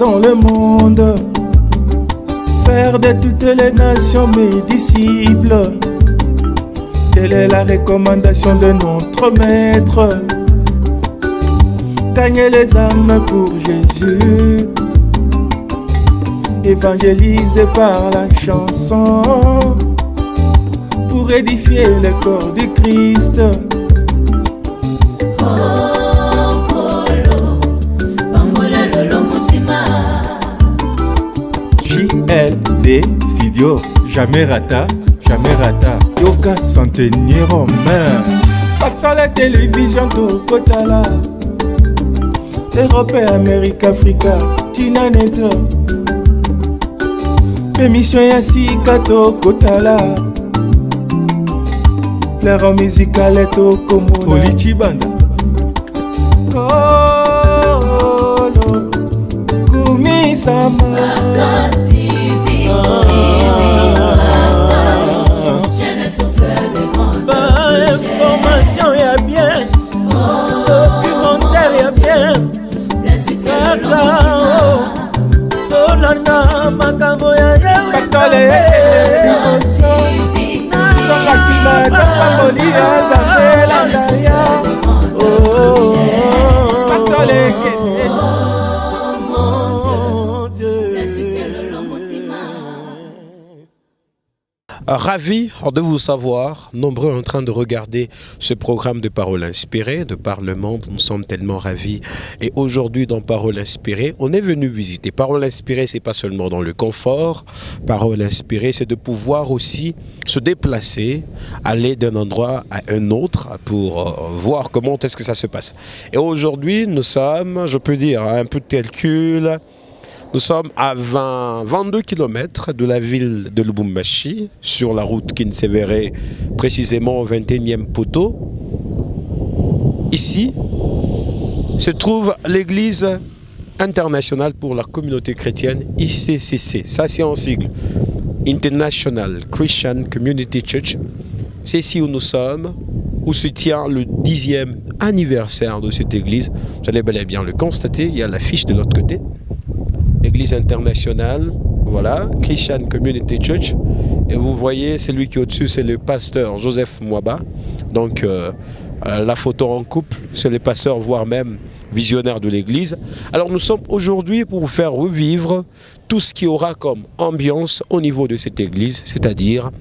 dans le monde, faire de toutes les nations mes disciples. Telle est la recommandation de notre maître. Gagner les âmes pour Jésus, évangéliser par la chanson, pour édifier le corps du Christ. JLD Studio, jamais rata, jamais rata. Yoka centenier romain. Pas la télévision tout kotala. Europe, Amérique, Africa, Tina Neto. Émission Yassika to kotala. Fleur musicale to komo. Polichibanda. Kolo Kumi Sama. Information y'a bien, documentaire y'a bien. Tolanda makambo ya Bakole Songa sima Takamoli Azantela Ndaya Bakole Ravi de vous savoir, nombreux en train de regarder ce programme de Paroles Inspirées, de par le monde, nous sommes tellement ravis. Et aujourd'hui dans Paroles Inspirées, on est venu visiter. Paroles Inspirées, c'est pas seulement dans le confort, Paroles Inspirées, c'est de pouvoir aussi se déplacer, aller d'un endroit à un autre pour voir comment est-ce que ça se passe. Et aujourd'hui, nous sommes, je peux dire, un peu de calcul. Nous sommes à 22 km de la ville de Lubumbashi, sur la route Kinsevere, précisément au 21e poteau. Ici se trouve l'église internationale pour la communauté chrétienne, ICCC. Ça, c'est en sigle. International Christian Community Church. C'est ici où nous sommes, où se tient le 10e anniversaire de cette église. Vous allez bel et bien le constater, il y a l'affiche de l'autre côté. Église internationale, voilà, Christian Community Church. Et vous voyez, celui qui est au-dessus, c'est le pasteur Joseph Mwaba. Donc, la photo en couple, c'est le pasteur, voire même visionnaire de l'église. Alors, nous sommes aujourd'hui pour vous faire revivre tout ce qui aura comme ambiance au niveau de cette église, c'est-à-dire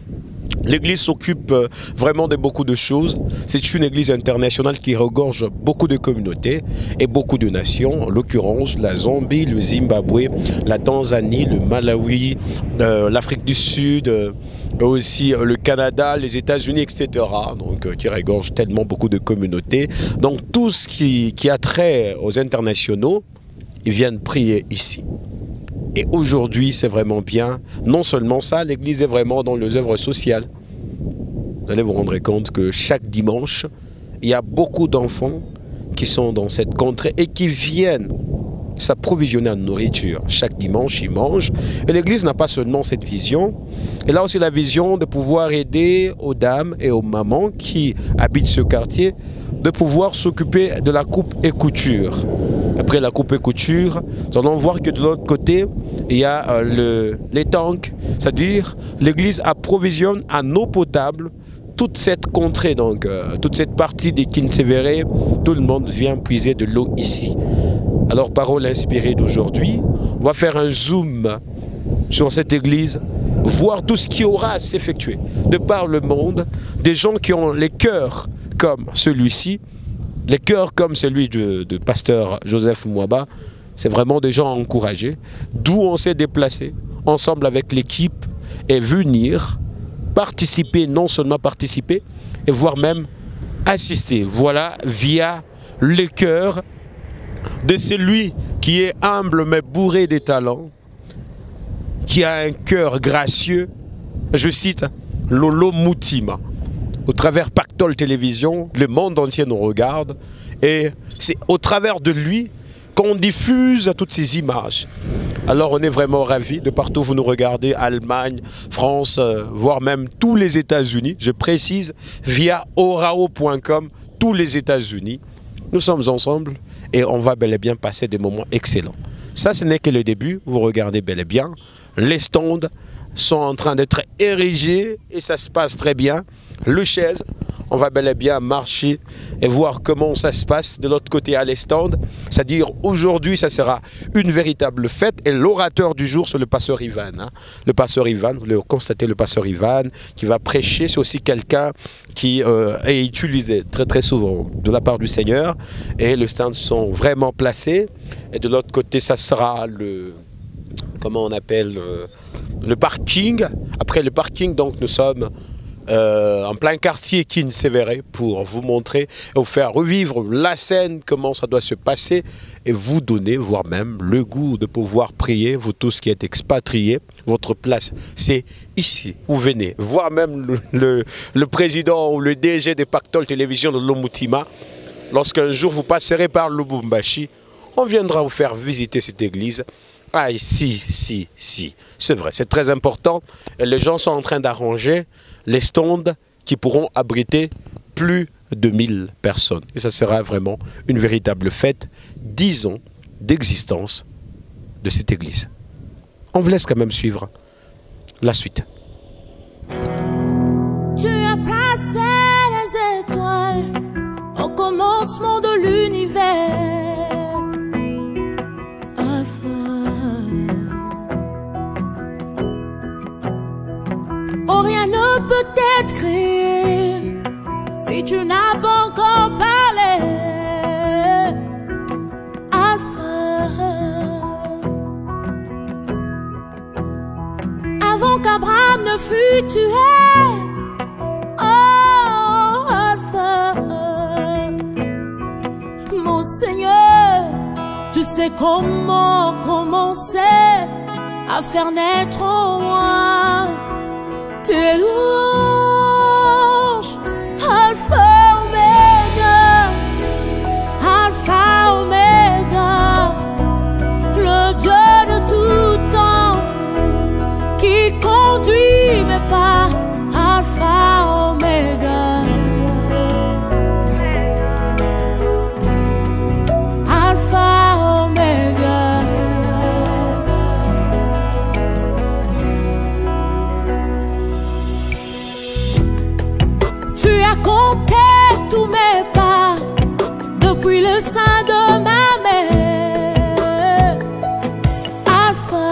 l'église s'occupe vraiment de beaucoup de choses. C'est une église internationale qui regorge beaucoup de communautés et beaucoup de nations, en l'occurrence la Zambie, le Zimbabwe, la Tanzanie, le Malawi, l'Afrique du Sud, aussi le Canada, les États-Unis, etc. Donc qui regorge tellement beaucoup de communautés. Donc tout ce qui a trait aux internationaux, ils viennent prier ici. Et aujourd'hui, c'est vraiment bien. Non seulement ça, l'église est vraiment dans les œuvres sociales. Vous allez vous rendre compte que chaque dimanche, il y a beaucoup d'enfants qui sont dans cette contrée et qui viennent s'approvisionner en nourriture. Chaque dimanche, ils mangent. Et l'église n'a pas seulement cette vision. Elle a aussi la vision de pouvoir aider aux dames et aux mamans qui habitent ce quartier, de pouvoir s'occuper de la coupe et couture. Après la coupe et couture, nous allons voir que de l'autre côté, il y a les tanks, c'est-à-dire l'église approvisionne en eau potable toute cette contrée, donc toute cette partie des Kinsevere. Tout le monde vient puiser de l'eau ici. Alors, Paroles Inspirées d'aujourd'hui, on va faire un zoom sur cette église, voir tout ce qui aura à s'effectuer de par le monde, des gens qui ont les cœurs comme celui-ci, les cœurs comme celui de pasteur Joseph Mwaba. C'est vraiment des gens encouragés, d'où on s'est déplacé ensemble avec l'équipe et venir participer, non seulement participer, et voire même assister. Voilà, via le cœur de celui qui est humble mais bourré des talents, qui a un cœur gracieux. Je cite Lolo Mutima. Au travers Pactole Télévision, le monde entier nous regarde et c'est au travers de lui qu'on diffuse toutes ces images. Alors on est vraiment ravis de partout où vous nous regardez, Allemagne, France, voire même tous les États-Unis. Je précise, via orao.com, tous les États-Unis. Nous sommes ensemble et on va bel et bien passer des moments excellents. Ça, ce n'est que le début. Vous regardez bel et bien. Les stands sont en train d'être érigés et ça se passe très bien. Le chaise, on va bel et bien marcher et voir comment ça se passe de l'autre côté à les stands. C'est-à-dire aujourd'hui, ça sera une véritable fête et l'orateur du jour, c'est le pasteur Ivan. Hein. Le pasteur Ivan, vous le constatez, le pasteur Ivan qui va prêcher, c'est aussi quelqu'un qui est utilisé très souvent de la part du Seigneur et les stands sont vraiment placés. Et de l'autre côté, ça sera le... comment on appelle le parking. Après le parking, donc nous sommes en plein quartier Kinsévéré pour vous montrer et vous faire revivre la scène, comment ça doit se passer et vous donner, voire même le goût de pouvoir prier, vous tous qui êtes expatriés. Votre place, c'est ici. Vous venez, voire même le président ou le DG des Pactol Télévision de Lomutima. Lorsqu'un jour vous passerez par Lubumbashi, on viendra vous faire visiter cette église. Ah, si, c'est vrai, c'est très important. Et les gens sont en train d'arranger les stands qui pourront abriter plus de 1000 personnes. Et ça sera vraiment une véritable fête, 10 ans d'existence de cette église. On vous laisse quand même suivre la suite. Tu as placé les étoiles au commencement de l'univers. Oh, rien ne peut être créé si tu n'as pas encore parlé. Alpha. Avant qu'Abraham ne fût tué. Oh, Alpha. Mon Seigneur, tu sais comment commencer à faire naître en moi tes louanges, Alpha, Omega, Alpha, Omega, le Dieu de tout temps, qui conduit mes pas, Alpha, Omega, Alpha, Omega. Compter tous mes pas depuis le sein de ma mère. Alpha,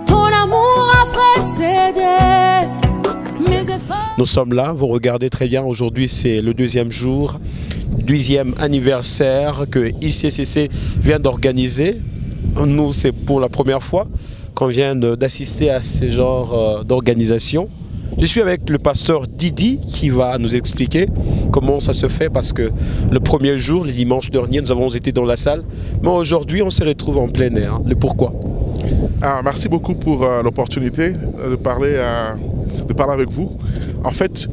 ton amour a précédé mes efforts. Nous sommes là, vous regardez très bien, aujourd'hui c'est le deuxième jour, 10e anniversaire que ICCC vient d'organiser. Nous, c'est pour la première fois qu'on vient d'assister à ce genre d'organisation. Je suis avec le pasteur Didi qui va nous expliquer comment ça se fait parce que le premier jour, le dimanche dernier, nous avons été dans la salle, mais aujourd'hui on se retrouve en plein air. Le pourquoi? Merci beaucoup pour l'opportunité de parler avec vous. En fait,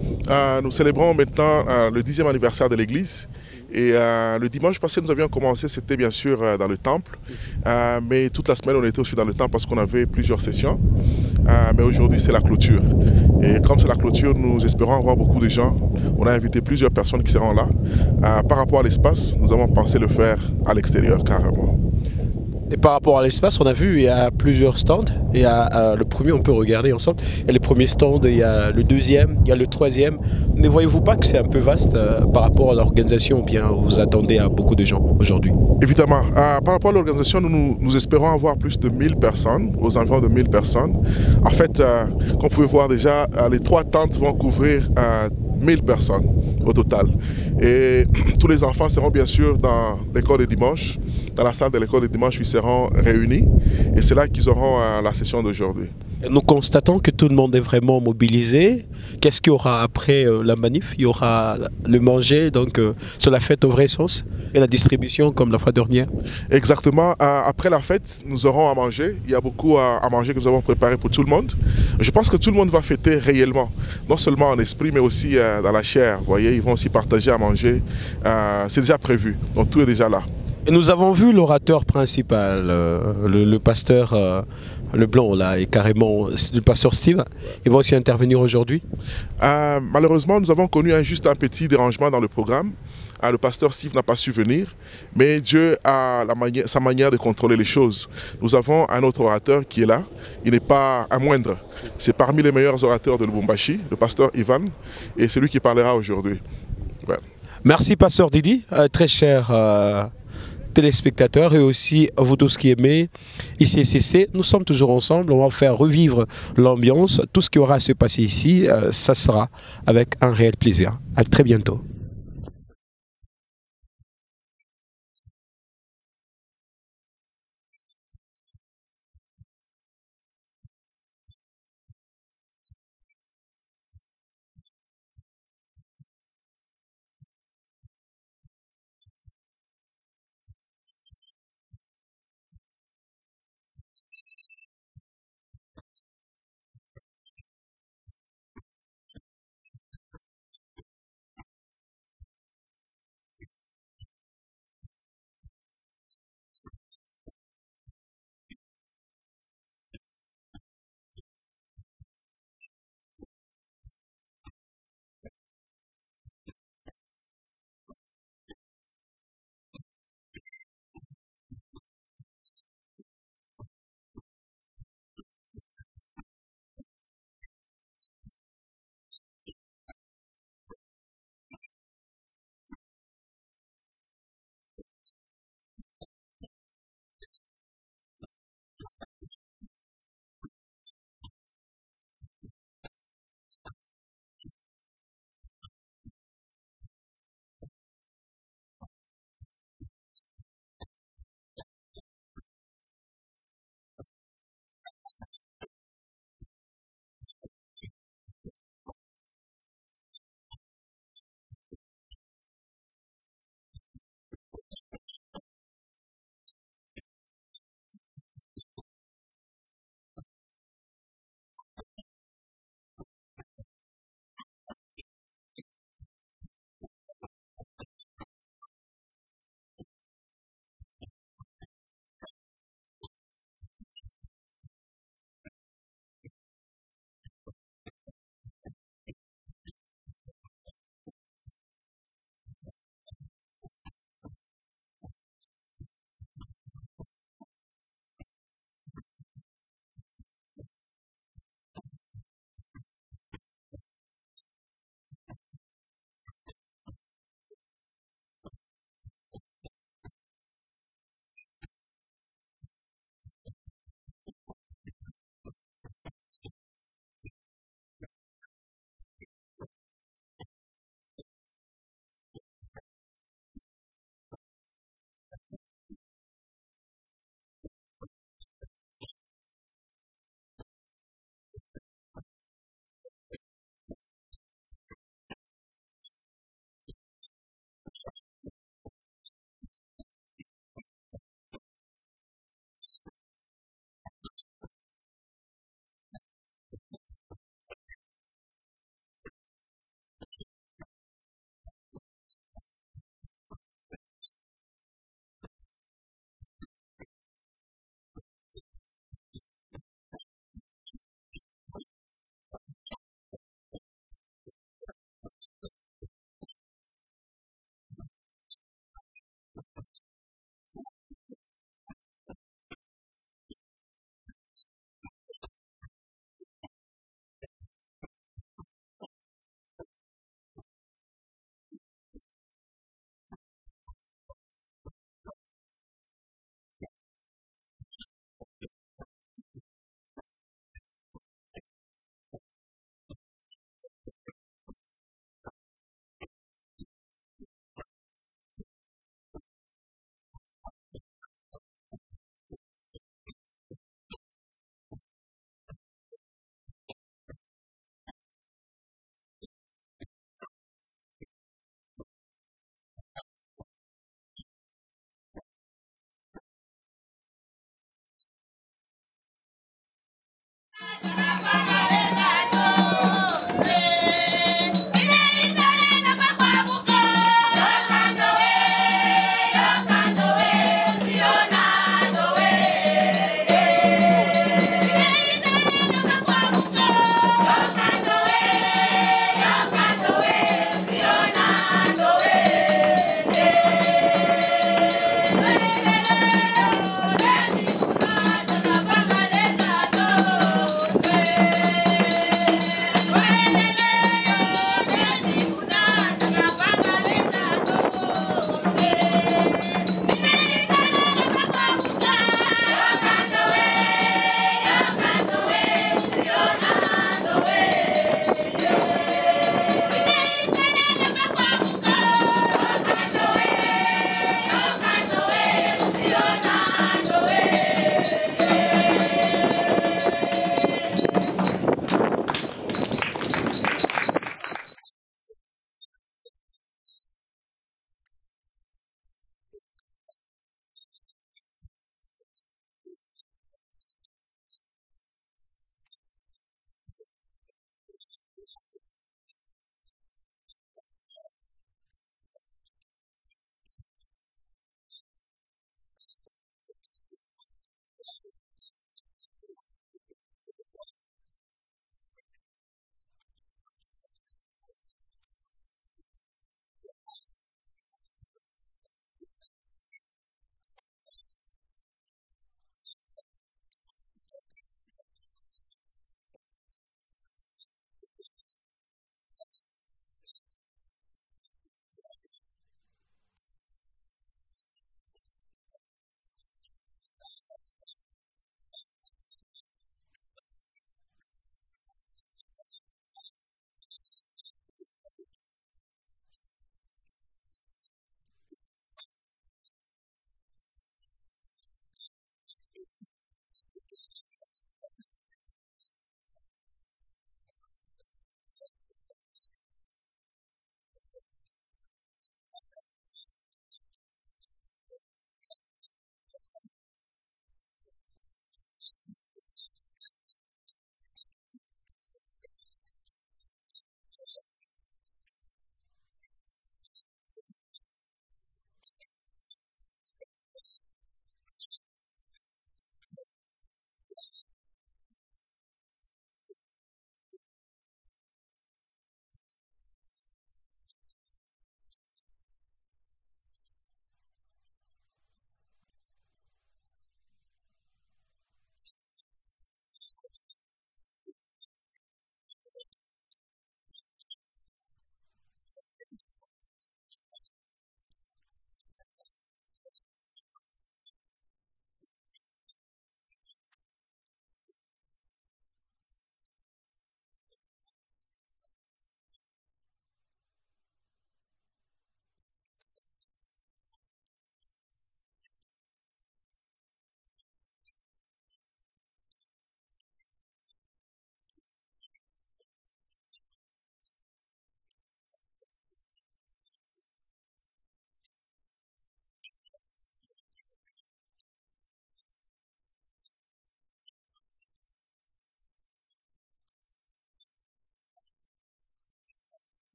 nous célébrons maintenant le 10e anniversaire de l'église. Et le dimanche passé, nous avions commencé, c'était bien sûr dans le temple. Mais toute la semaine, on était aussi dans le temple parce qu'on avait plusieurs sessions. Mais aujourd'hui, c'est la clôture. Et comme c'est la clôture, nous espérons avoir beaucoup de gens. On a invité plusieurs personnes qui seront là. Par rapport à l'espace, nous avons pensé le faire à l'extérieur carrément. Et par rapport à l'espace, on a vu, il y a plusieurs stands. Il y a le premier, on peut regarder ensemble. Il y a le premier stand, il y a le deuxième, il y a le troisième. Ne voyez-vous pas que c'est un peu vaste par rapport à l'organisation ou bien vous attendez à beaucoup de gens aujourd'hui? Évidemment. Par rapport à l'organisation, nous espérons avoir plus de 1000 personnes, aux environs de 1000 personnes. En fait, comme vous pouvez voir déjà, les 3 tentes vont couvrir 1000 personnes au total. Et tous les enfants seront bien sûr dans l'école de dimanche, dans la salle de l'école de dimanche, ils seront réunis. Et c'est là qu'ils auront la session d'aujourd'hui. Nous constatons que tout le monde est vraiment mobilisé. Qu'est-ce qu'il y aura après la manif? Il y aura le manger, donc c'est la fête au vrai sens, et la distribution comme la fois dernière. Exactement. Après la fête, nous aurons à manger. Il y a beaucoup à manger que nous avons préparé pour tout le monde. Je pense que tout le monde va fêter réellement, non seulement en esprit, mais aussi dans la chair. Vous voyez, ils vont aussi partager à manger. C'est déjà prévu, donc tout est déjà là. Et nous avons vu l'orateur principal, le pasteur Leblanc, là, et carrément le pasteur Steve. Il va aussi intervenir aujourd'hui. Malheureusement, nous avons connu juste un petit dérangement dans le programme. le pasteur Steve n'a pas su venir, mais Dieu a sa manière de contrôler les choses. Nous avons un autre orateur qui est là, il n'est pas un moindre. C'est parmi les meilleurs orateurs de Lubumbashi, le pasteur Ivan, et c'est lui qui parlera aujourd'hui. Voilà. Merci, pasteur Didi, très cher téléspectateurs et aussi vous tous qui aimez ICCC. Nous sommes toujours ensemble, on va faire revivre l'ambiance. Tout ce qui aura à se passer ici, ça sera avec un réel plaisir. À très bientôt.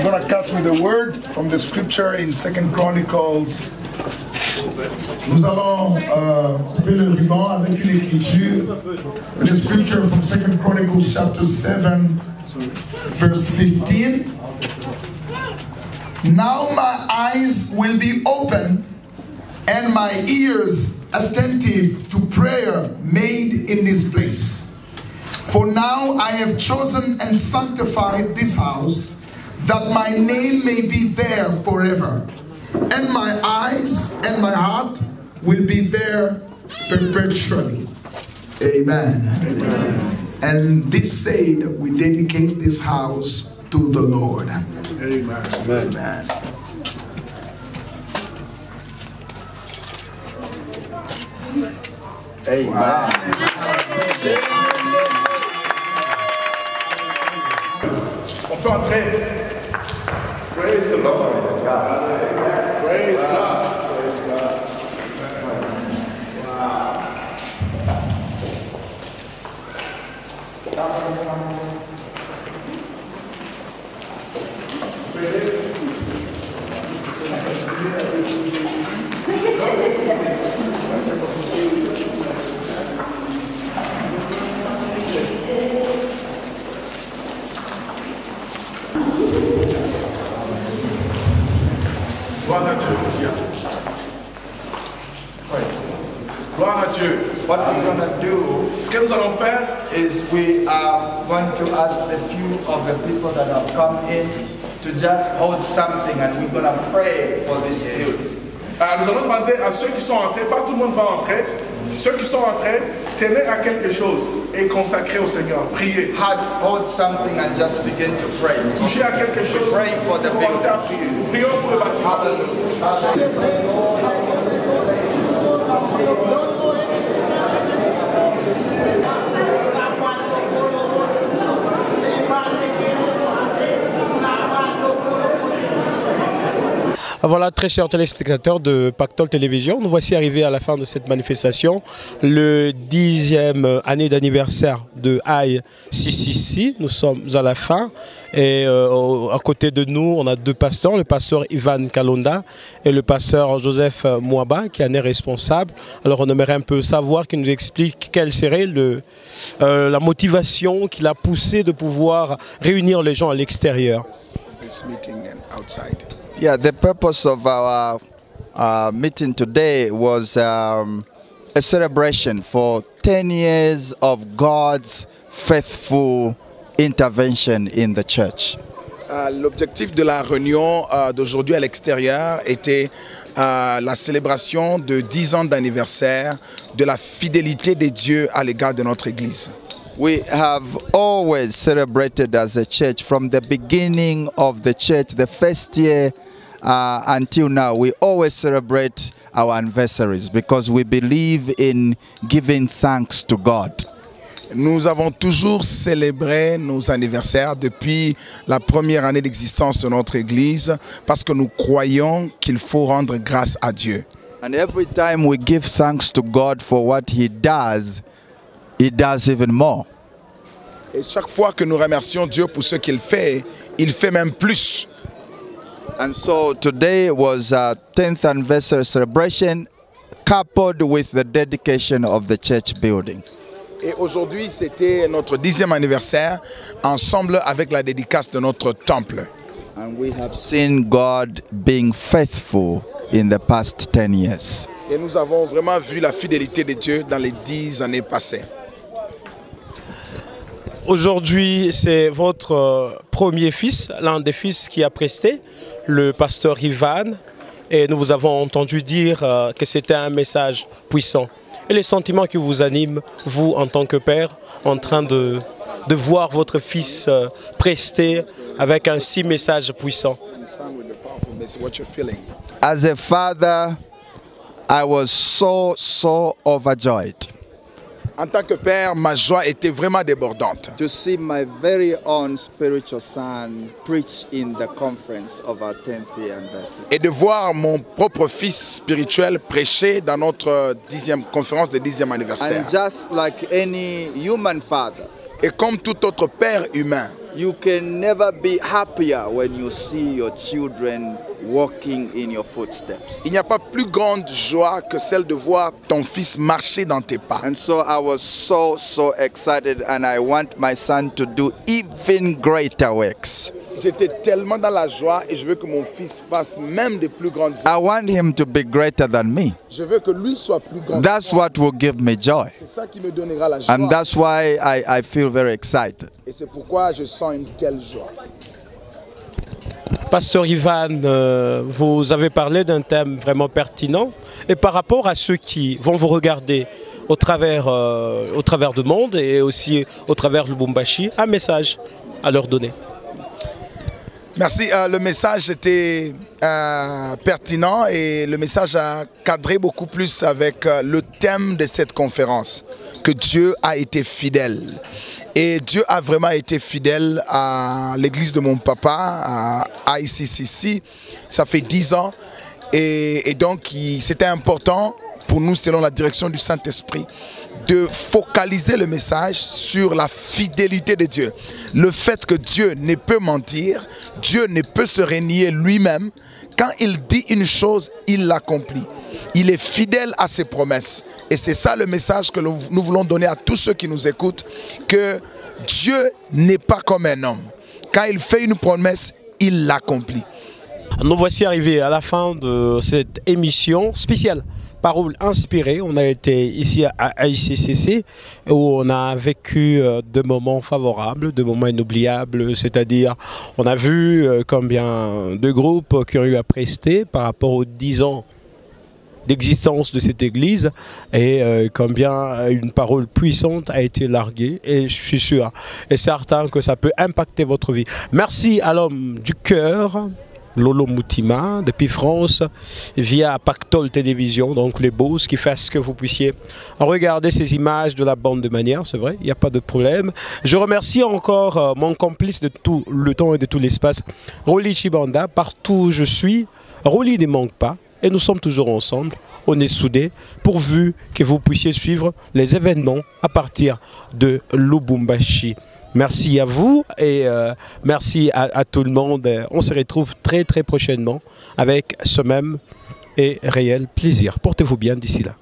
I'm going to cut with a word from the scripture in 2 Chronicles. Nous allons couper le ruban avec une écriture. The scripture from 2 Chronicles chapter 7, verse 15. Now my eyes will be open and my ears attentive to prayer made in this place. For now I have chosen and sanctified this house, that my name may be there forever. And my eyes and my heart will be there perpetually. Amen. Amen. And this said, we dedicate this house to the Lord. Amen. Amen. Amen. Wow. On peut entrer. Praise the Lord. Praise God. Praise God. Gloire à Dieu. Gloire à Dieu. What we're going to do Ce que nous allons faire is we are going to ask a few of the people that have come in to just hold something, and we're going to pray for this building. Nous allons demander à ceux qui sont entrés, pas tout le monde va entrer, ceux qui sont entrés, tenez à quelque chose et consacrez au Seigneur, priez. Hold something and just begin to pray. Touchez à quelque chose, pray for the commencez à prier. Prions pour le bâtiment. Voilà, très chers téléspectateurs de Pactole Télévision, nous voici arrivés à la fin de cette manifestation, le 10e année d'anniversaire de ICCC. Nous sommes à la fin et à côté de nous, on a deux pasteurs, le pasteur Ivan Kalonda et le pasteur Joseph Mouaba qui en est responsable. Alors on aimerait un peu savoir, qu'il nous explique quelle serait la motivation qui l'a poussé de pouvoir réunir les gens à l'extérieur. Yeah, the purpose of our meeting today was a celebration for 10 years of God's faithful intervention in the church. L'objectif de la réunion d'aujourd'hui à l'extérieur était la célébration de 10 ans d'anniversaire de la fidélité de Dieu à l'égard de notre Église. We have always celebrated as a church from the beginning of the church, the first year until now. We always celebrate our anniversaries because we believe in giving thanks to God. Nous avons toujours célébré nos anniversaires depuis la première année d'existence de notre Église parce que nous croyons qu'il faut rendre grâce à Dieu. And every time we give thanks to God for what He does even more. Et chaque fois que nous remercions Dieu pour ce qu'il fait même plus. And so today was a 10th anniversary celebration coupled with the dedication of the church building. Et aujourd'hui, c'était notre 10e anniversaire ensemble avec la dédicace de notre temple. And we have seen God being faithful in the past 10 years. Et nous avons vraiment vu la fidélité de Dieu dans les 10 années passées. Aujourd'hui, c'est votre premier fils, l'un des fils qui a presté, le pasteur Ivan. Et nous vous avons entendu dire que c'était un message puissant. Et les sentiments qui vous animent, vous en tant que père, en train de voir votre fils prester avec un si message puissant. As a father, I was so overjoyed. En tant que père, ma joie était vraiment débordante. To see my very own spiritual son preach in the conference of our 10th year anniversary. Et de voir mon propre fils spirituel prêcher dans notre conférence de 10e anniversaire. And just like any human father, et comme tout autre père humain, You can never be happier when you see your children walking in your footsteps. Il n'y a pas plus grande joie que celle de voir ton fils marcher dans tes pas. And so I was so excited, and I want my son to do even greater works. J'étais tellement dans la joie et je veux que mon fils fasse même des plus grandes I want him to be greater than me. Je veux que lui soit plus grand. That's what will give me joy. C'est ça qui me donnera la joie. And that's why I feel very excited. Et c'est pourquoi je sens une telle joie. Pasteur Ivan, vous avez parlé d'un thème vraiment pertinent. Et par rapport à ceux qui vont vous regarder au travers du monde et aussi au travers du Lubumbashi, un message à leur donner. Merci. Le message était pertinent et le message a cadré beaucoup plus avec le thème de cette conférence, que Dieu a été fidèle. Et Dieu a vraiment été fidèle à l'église de mon papa, à ICCC. Ça fait 10 ans. Et donc, c'était important pour nous, selon la direction du Saint-Esprit, de focaliser le message sur la fidélité de Dieu. Le fait que Dieu ne peut mentir, Dieu ne peut se renier lui-même. Quand il dit une chose, il l'accomplit. Il est fidèle à ses promesses. Et c'est ça le message que nous voulons donner à tous ceux qui nous écoutent, que Dieu n'est pas comme un homme. Quand il fait une promesse, il l'accomplit. Nous voici arrivés à la fin de cette émission spéciale Paroles inspirées. On a été ici à ICCC où on a vécu de moments favorables, de moments inoubliables, c'est-à-dire on a vu combien de groupes qui ont eu à prester par rapport aux 10 ans d'existence de cette église et combien une parole puissante a été larguée, et je suis sûr et certain que ça peut impacter votre vie. Merci à l'homme du cœur, Lolo Moutima, depuis France, via Pactol Télévision, donc les Beauce, qui fait ce que vous puissiez regarder ces images de la bande de manière, c'est vrai, il n'y a pas de problème. Je remercie encore mon complice de tout le temps et de tout l'espace, Roli Chibanda, partout où je suis, Roli ne manque pas, et nous sommes toujours ensemble, on est soudés, pourvu que vous puissiez suivre les événements à partir de Lubumbashi. Merci à vous et merci à tout le monde. On se retrouve très prochainement avec ce même et réel plaisir. Portez-vous bien d'ici là.